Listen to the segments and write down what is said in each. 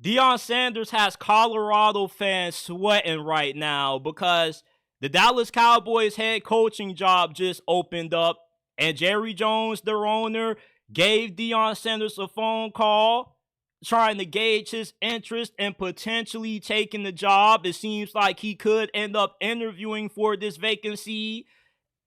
Deion Sanders has Colorado fans sweating right now because the Dallas Cowboys head coaching job just opened up, and Jerry Jones, their owner, gave Deion Sanders a phone call trying to gauge his interest in potentially taking the job. It seems like he could end up interviewing for this vacancy.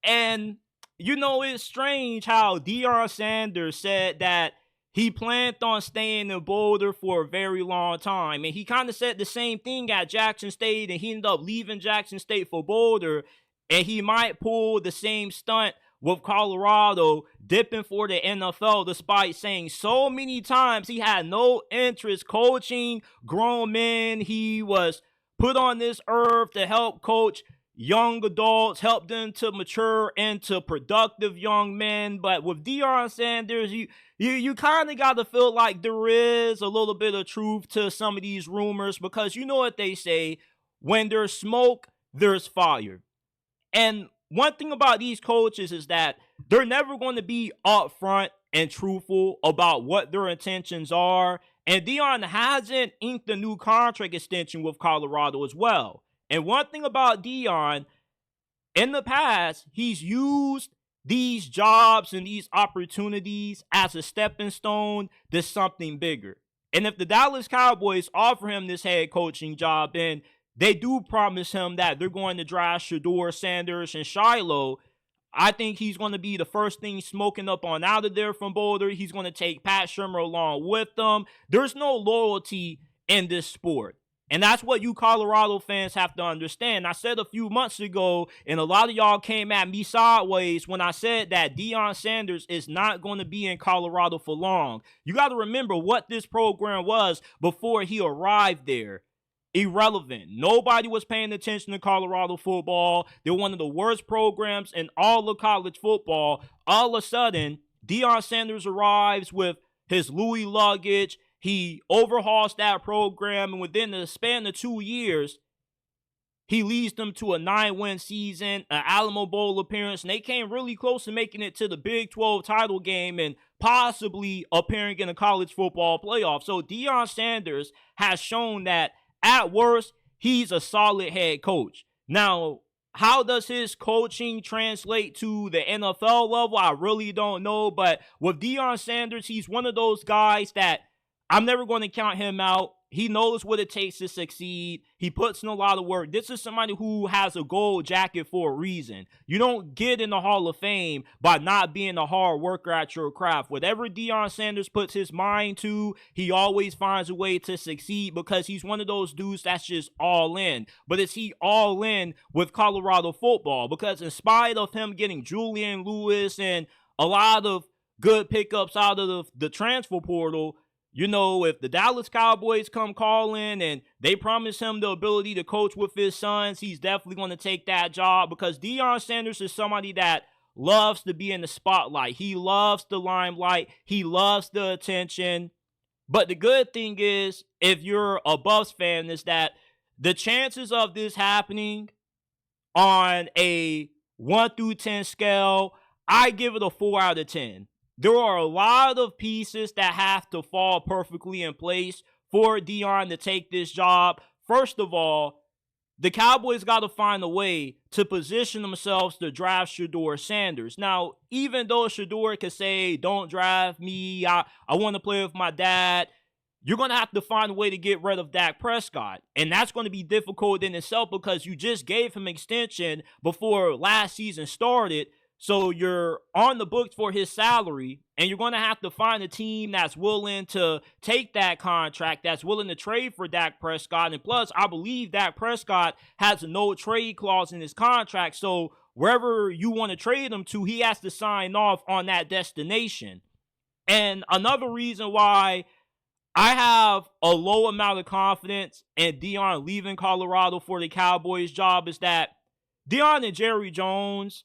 And it's strange how Deion Sanders said that he planned on staying in Boulder for a very long time. And he kind of said the same thing at Jackson State, and he ended up leaving Jackson State for Boulder. And he might pull the same stunt with Colorado, dipping for the NFL, despite saying so many times he had no interest coaching grown men. He was put on this earth to help coach young adults, help them to mature into productive young men. But with Deion Sanders, you kind of got to feel like there is a little bit of truth to some of these rumors, because you know what they say, when there's smoke, there's fire. And one thing about these coaches is that they're never going to be upfront and truthful about what their intentions are. And Deion hasn't inked a new contract extension with Colorado as well. And one thing about Deion, in the past, he's used these jobs and these opportunities as a stepping stone to something bigger. And if the Dallas Cowboys offer him this head coaching job, and they do promise him that they're going to draft Shedeur Sanders and Shiloh, I think he's going to be the first thing smoking up on out of there from Boulder. He's going to take Pat Shurmur along with them. There's no loyalty in this sport. And that's what you Colorado fans have to understand. I said a few months ago, and a lot of y'all came at me sideways when I said that Deion Sanders is not going to be in Colorado for long. You got to remember what this program was before he arrived there. Irrelevant. Nobody was paying attention to Colorado football. They're one of the worst programs in all of college football. All of a sudden, Deion Sanders arrives with his Louis luggage. He overhauls that program, and within the span of 2 years, he leads them to a 9-win season, an Alamo Bowl appearance, and they came really close to making it to the Big 12 title game and possibly appearing in a college football playoff. So Deion Sanders has shown that at worst, he's a solid head coach. Now, how does his coaching translate to the NFL level? I really don't know, but with Deion Sanders, he's one of those guys that I'm never going to count him out. He knows what it takes to succeed. He puts in a lot of work. This is somebody who has a gold jacket for a reason. You don't get in the Hall of Fame by not being a hard worker at your craft. Whatever Deion Sanders puts his mind to, he always finds a way to succeed, because he's one of those dudes that's just all in. But is he all in with Colorado football? Because in spite of him getting Julian Lewis and a lot of good pickups out of the transfer portal, if the Dallas Cowboys come calling and they promise him the ability to coach with his sons, he's definitely going to take that job, because Deion Sanders is somebody that loves to be in the spotlight. He loves the limelight. He loves the attention. But the good thing is, if you're a Buffs fan, is that the chances of this happening on a 1 through 10 scale, I give it a 4 out of 10. There are a lot of pieces that have to fall perfectly in place for Deion to take this job. First of all, the Cowboys got to find a way to position themselves to draft Shedeur Sanders. Now, even though Shedeur could say, don't draft me, I want to play with my dad, you're going to have to find a way to get rid of Dak Prescott. And that's going to be difficult in itself, because you just gave him extension before last season started. So you're on the books for his salary, and you're going to have to find a team that's willing to take that contract, that's willing to trade for Dak Prescott. And plus, I believe Dak Prescott has a no trade clause in his contract. So wherever you want to trade him to, he has to sign off on that destination. And another reason why I have a low amount of confidence in Deion leaving Colorado for the Cowboys job is that Deion and Jerry Jones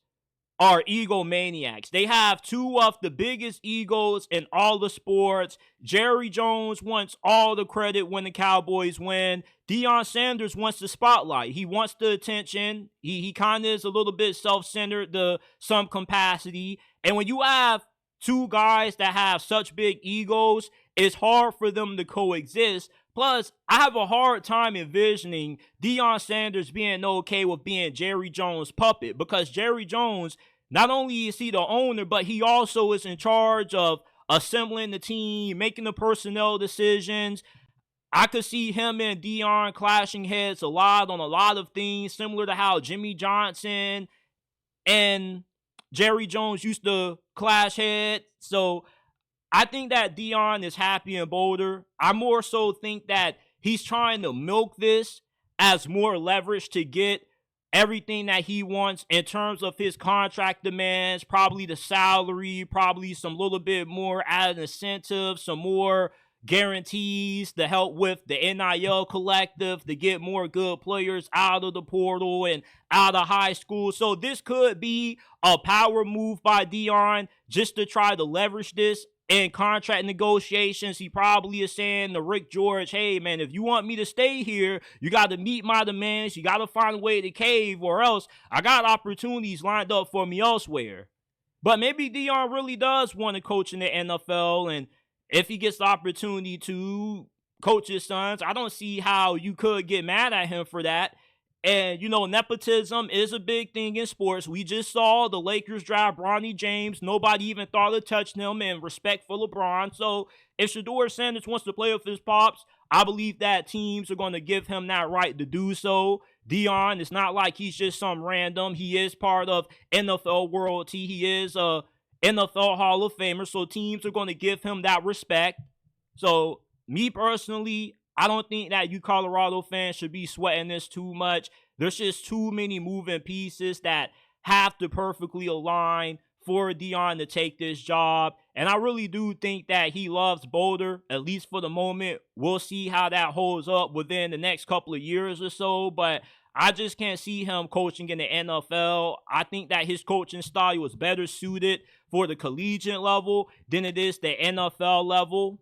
are egomaniacs. They have two of the biggest egos in all the sports. Jerry Jones wants all the credit when the Cowboys win. Deion Sanders wants the spotlight. He wants the attention. He kind of is a little bit self-centered to some capacity. And when you have two guys that have such big egos it's hard for them to coexist. Plus, I have a hard time envisioning Deion Sanders being okay with being Jerry Jones' puppet, because Jerry Jones, not only is he the owner, but he also is in charge of assembling the team, making the personnel decisions. I could see him and Deion clashing heads a lot on a lot of things, similar to how Jimmy Johnson and Jerry Jones used to clash heads. So I think that Deion is happy in Boulder. I more so think that he's trying to milk this as more leverage to get everything that he wants in terms of his contract demands, probably the salary, probably some little bit more added incentive, some more guarantees to help with the NIL collective to get more good players out of the portal and out of high school. So this could be a power move by Deion just to try to leverage this in contract negotiations. He probably is saying to Rick George, hey, man, if you want me to stay here, you got to meet my demands. You got to find a way to cave, or else I got opportunities lined up for me elsewhere. But maybe Deion really does want to coach in the NFL, and if he gets the opportunity to coach his sons, I don't see how you could get mad at him for that. And, nepotism is a big thing in sports. We just saw the Lakers draft Bronny James. Nobody even thought of touching him, in respect for LeBron. So if Shedeur Sanders wants to play with his pops, I believe that teams are going to give him that right to do so. Deion, it's not like he's just some random. He is part of NFL royalty. He is a NFL Hall of Famer. So teams are going to give him that respect. So me personally, I don't think that you Colorado fans should be sweating this too much. There's just too many moving pieces that have to perfectly align for Deion to take this job. And I really do think that he loves Boulder, at least for the moment. We'll see how that holds up within the next couple of years or so. But I just can't see him coaching in the NFL. I think that his coaching style was better suited for the collegiate level than it is the NFL level.